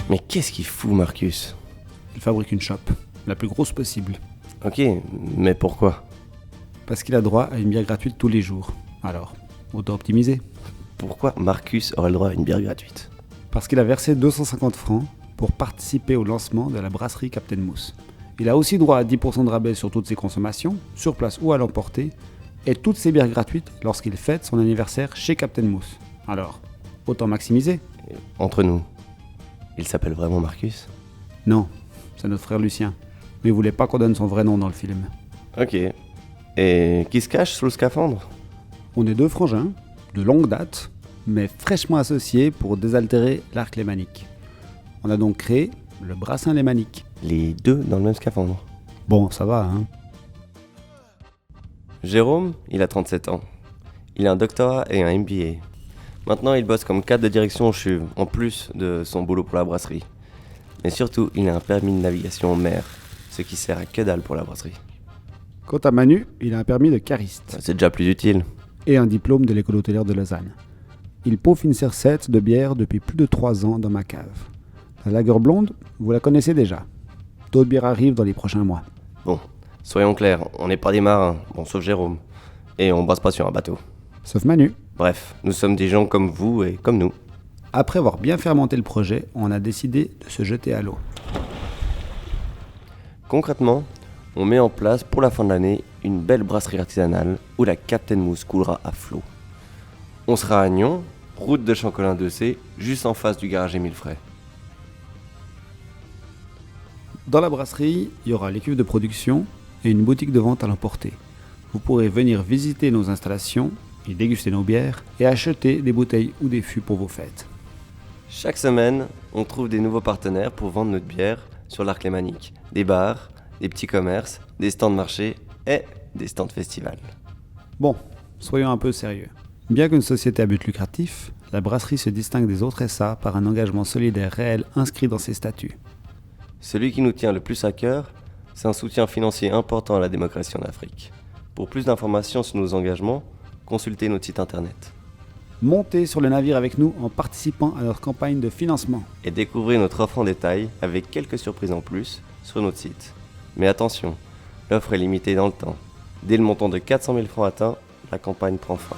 Mais qu'est-ce qu'il fout, Marcus? Il fabrique une shop, la plus grosse possible. Ok, mais pourquoi? Parce qu'il a droit à une bière gratuite tous les jours. Alors, autant optimiser. Pourquoi Marcus aurait le droit à une bière gratuite? Parce qu'il a versé 250 francs pour participer au lancement de la brasserie Captain Mousse. Il a aussi droit à 10% de rabais sur toutes ses consommations, sur place ou à l'emporter, et toutes ses bières gratuites lorsqu'il fête son anniversaire chez Captain Mousse. Alors, autant maximiser. Entre nous, il s'appelle vraiment Marcus? Non, c'est notre frère Lucien. Mais il voulait pas qu'on donne son vrai nom dans le film. Ok. Et qui se cache sous le scaphandre? On est deux frangins, de longue date, mais fraîchement associés pour désaltérer l'arc lémanique. On a donc créé le brassin lémanique. Les deux dans le même scaphandre. Bon, ça va, hein. Jérôme, il a 37 ans. Il a un doctorat et un MBA. Maintenant, il bosse comme cadre de direction au CHUV, en plus de son boulot pour la brasserie. Mais surtout, il a un permis de navigation en mer, ce qui sert à que dalle pour la brasserie. Quant à Manu, il a un permis de cariste C'est déjà plus utile. et un diplôme de l'école hôtelière de Lausanne. Il peaufine ses recettes de bière depuis plus de 3 ans dans ma cave. La lager blonde, vous la connaissez déjà. D'autres bières arrivent dans les prochains mois. Bon, soyons clairs, on n'est pas des marins, bon sauf Jérôme. Et on brasse pas sur un bateau. Sauf Manu. Bref, nous sommes des gens comme vous et comme nous. Après avoir bien fermenté le projet, on a décidé de se jeter à l'eau. Concrètement, on met en place pour la fin de l'année une belle brasserie artisanale où la Captain Mousse coulera à flot. On sera à Nyon, route de Chancolin 2C, juste en face du garage Émile Frey. Dans la brasserie, il y aura l'équipe de production et une boutique de vente à l'emporter. Vous pourrez venir visiter nos installations, y déguster nos bières et acheter des bouteilles ou des fûts pour vos fêtes. Chaque semaine, on trouve des nouveaux partenaires pour vendre notre bière sur l'arc lémanique. Des bars, des petits commerces, des stands de marché et des stands de festival. Bon, soyons un peu sérieux. Bien qu'une société à but lucratif, la brasserie se distingue des autres SA par un engagement solidaire réel inscrit dans ses statuts. Celui qui nous tient le plus à cœur, c'est un soutien financier important à la démocratie en Afrique. Pour plus d'informations sur nos engagements, consultez notre site internet. Montez sur le navire avec nous en participant à notre campagne de financement. Et découvrez notre offre en détail avec quelques surprises en plus sur notre site. Mais attention, l'offre est limitée dans le temps. Dès le montant de 400 000 francs atteint, la campagne prend fin.